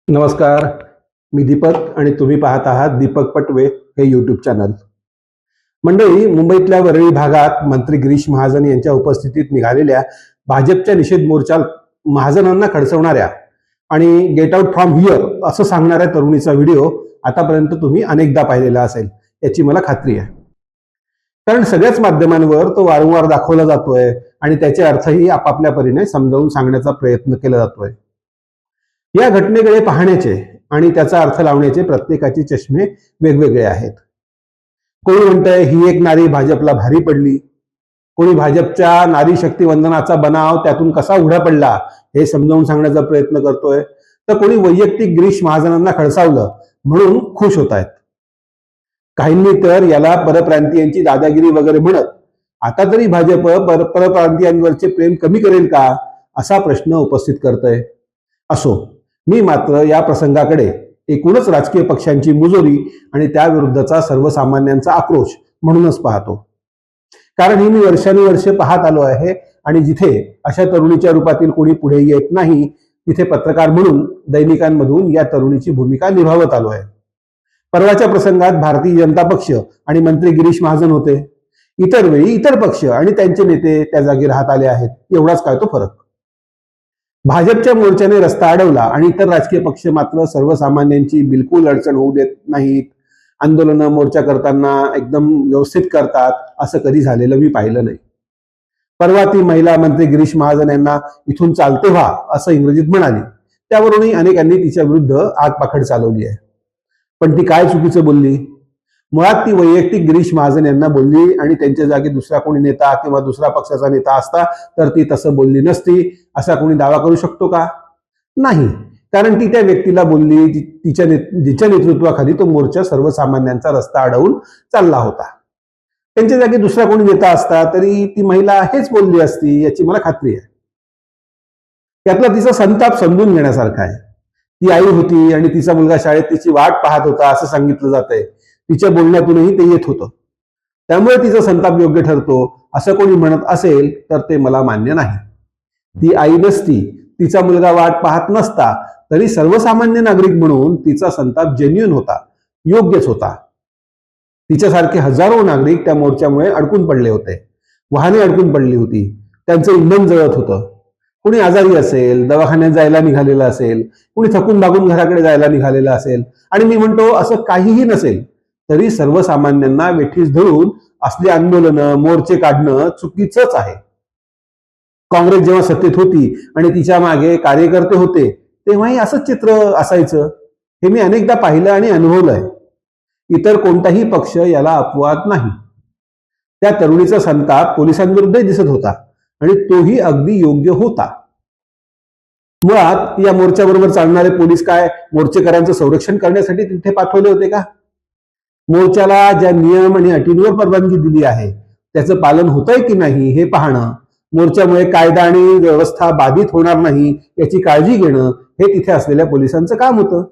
नमस्कार. मी दीपक आणि तुम्ही पाहत आहात दीपक पटवे हे यूट्यूब चॅनल. मंडळी, मुंबईतल्या वरळी भागात मंत्री गिरीश महाजन यांच्या उपस्थितीत निघालेल्या भाजपच्या निषेध मोर्चात महाजनांना खडसवणाऱ्या आणि गेट आउट फ्रॉम हिअर असं सांगणाऱ्या तरुणीचा व्हिडिओ आतापर्यंत तुम्ही अनेकदा पाहिलेला असेल याची मला खात्री आहे. कारण सगळ्याच माध्यमांवर तो वारंवार दाखवला जातोय आणि त्याचे अर्थही आपापल्या परीने समजावून सांगण्याचा प्रयत्न केला जातोय. या घटनेकडे पाहण्याचे आणि त्याचा अर्थ लावण्याचे प्रत्येकाचे चष्मे वेगवेगळे आहेत. कोणी म्हणतंय ही एक नारी भाजपला भारी पडली, कोणी भाजपच्या नारी शक्ती वंदनाचा बनाव त्यातून कसा उघडा पडला हे समजावून सांगण्याचा प्रयत्न करतोय, तर कोणी वैयक्तिक गिरीश महाजनांना खडसावलं म्हणून खुश होत आहेत. काहींनी तर याला परप्रांतीयांची दादागिरी वगैरे म्हणत आता तरी भाजप परप्रांतीयांवरचे प्रेम कमी करेल का असा प्रश्न उपस्थित करतोय. असो, मी मात्र या प्रसंगाकडे एकूणच राजकीय पक्षांची मुजोरी आणि त्याविरुद्धचा सर्वसामान्यांचा आक्रोश म्हणूनच पाहतो. कारण ही मी वर्षानुवर्षे पाहत आलो आहे आणि जिथे अशा तरुणीच्या रूपातील कोणी पुढे येत नाही तिथे पत्रकार म्हणून दैनिकांमधून या तरुणीची भूमिका निभावत आलो आहे. परवाच्या प्रसंगात भारतीय जनता पक्ष आणि मंत्री गिरीश महाजन होते. इतर वेळी इतर पक्ष आणि त्यांचे नेते त्या जागी राहत आले आहेत. एवढाच काय तो फरक. भाजपच्या मोर्चाने रस्ता अडवला आणि इतर राजकीय पक्ष मात्र सर्वसामान्यांची बिलकुल अडचण होऊ देत नाहीत, आंदोलनं मोर्चा करताना एकदम व्यवस्थित करतात, असं कधी झालेलं मी पाहिलं नाही. परवा ती महिला मंत्री गिरीश महाजन यांना इथून चालते व्हा असं इंग्रजीत म्हणाली. त्यावरूनही अनेकांनी तिच्या विरुद्ध आगपाखड चालवली आहे. पण ती काय चुकीचं बोलली? मुळात ती वैयक्तिक गिरीश महाजन यांना बोलली आणि त्यांच्या जागी दुसरा कोणी नेता किंवा दुसरा पक्षाचा नेता असता तर ती तसं बोलली नसती असा कोणी दावा करू शकतो का? नाही. कारण ती त्या व्यक्तीला बोलली जिच्या नेतृत्वाखाली तो मोर्चा सर्वसामान्यांचा रस्ता अडवून चालला होता. त्यांच्या जागी दुसरा कोणी नेता असता तरी ती महिला हेच बोलली असती याची मला खात्री आहे. त्यातला तिचा संताप समजून घेण्यासारखा आहे. ती आई होती आणि तिचा मुलगा शाळेत तिची वाट पाहत होता असं सांगितलं जातंय. तिच्या बोलण्यातूनही ते येत होतं. त्यामुळे तिचा संताप योग्य ठरतो असं कोणी म्हणत असेल तर ते मला मान्य नाही. ती आई नसती, तिचा मुलगा वाट पाहत नसता तरी सर्वसामान्य नागरिक म्हणून तिचा संताप जेन्युइन होता, योग्यच होता. तिच्यासारखे हजारो नागरिक त्या मोर्चामुळे अडकून पडले होते. वाहने अडकून पडली होती, त्यांचं इंधन जळत होतं. कुणी आजारी असेल, दवाखान्यात जायला निघालेलं असेल, कुणी थकून भागून घराकडे जायला निघालेलं असेल आणि मी म्हणतो असं काहीही नसेल तरी सर्वसामान्यांना वेठीस धरून असली आंदोलनं मोर्चे काढणं चुकीचंच आहे. काँग्रेस जेव्हा सत्तेत होती आणि तिच्या मागे कार्यकर्ते होते तेव्हाही असंच चित्र असायचं. हे मी अनेकदा पाहिलं आणि अनुभवलंय. इतर कोणताही पक्ष याला अपवाद नाही. त्या तरुणीचा संताप पोलिसांविरुद्धही दिसत होता आणि तोही अगदी योग्य होता. मुळात या मोर्चाबरोबर चालणारे पोलीस काय मोर्चेकऱ्यांचं संरक्षण करण्यासाठी तिथे पाठवले होते का? मोर्चाला ज्या नियम आणि अटींवर परवानगी दिली आहे त्याचं पालन होतंय की नाही हे पाहणं, मोर्चामुळे कायदा आणि व्यवस्था बाधित होणार नाही याची काळजी घेणं हे तिथे असलेल्या पोलिसांचं काम होतं.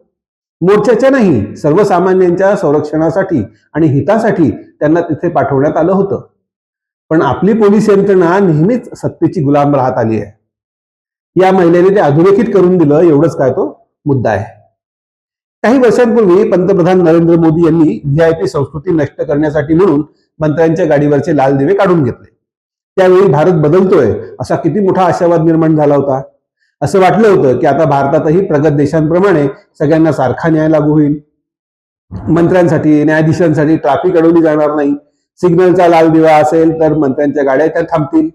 मोर्चाच्या नाही, सर्वसामान्यांच्या संरक्षणासाठी आणि हितासाठी त्यांना तिथे पाठवण्यात आलं होतं. पण आपली पोलीस यंत्रणा नेहमीच सत्तेची गुलाम राहत आली आहे. या महिलेने ते अधोरेखित करून दिलं एवढंच काय तो मुद्दा आहे. काही वर्षांपूर्वी पंतप्रधान नरेंद्र मोदी यांनी व्हीआयपी संस्कृती नष्ट करण्यासाठी म्हणून मंत्र्यांच्या गाडीवरचे लाल दिवे काढून घेतले. त्यावेळी भारत बदलतोय असा किती मोठा आशावाद निर्माण झाला होता. असं वाटलं होतं की आता भारतातही प्रगत देशांप्रमाणे सगळ्यांना सारखा न्याय लागू होईल. मंत्र्यांसाठी न्यायाधीशांसाठी ट्रॅफिक अडवली जाणार नाही. सिग्नलचा लाल दिवा असेल तर मंत्र्यांच्या गाड्या त्या थांबतील.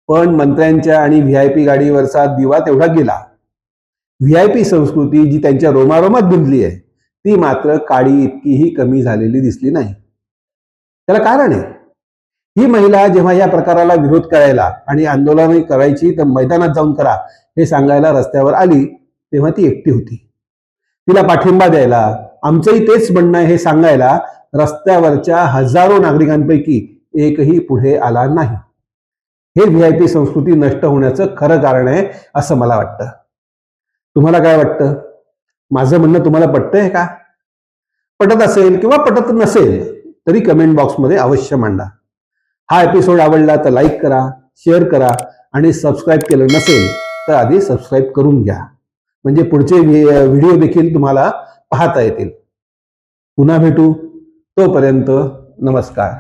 पण मंत्र्यांच्या आणि व्हीआयपी गाडीवरचा दिवा तेवढा गेला. व्हीआयपी संस्कृती जी त्यांच्या रोमारोमात बिंदली आहे ती मात्र काडी इतकीही कमी झालेली दिसली नाही. त्याला कारण आहे, ही महिला जेव्हा या प्रकाराला विरोध करायला आणि आंदोलन करायची तर मैदानात जाऊन करा हे सांगायला रस्त्यावर आली तेव्हा ती एकटी होती. तिला पाठिंबा द्यायला, आमचंही तेच म्हणणं आहे हे सांगायला रस्त्यावरच्या हजारो नागरिकांपैकी एकही पुढे आला नाही. हे व्हीआयपी संस्कृती नष्ट होण्याचं खरं कारण आहे असं मला वाटतं. तुम्हाला काय वाटतं? माझं म्हणणं तुम्हाला पटतंय का? पटत असेल किंवा पटत नसेल तरी कमेंट बॉक्समध्ये अवश्य मांडा. हा एपिसोड आवडला तर लाईक करा, शेअर करा आणि सबस्क्राईब केलं नसेल तर आधी सबस्क्राईब करून घ्या. म्हणजे पुढचे व्हिडिओ देखील तुम्हाला पाहता येतील. पुन्हा भेटू, तोपर्यंत नमस्कार.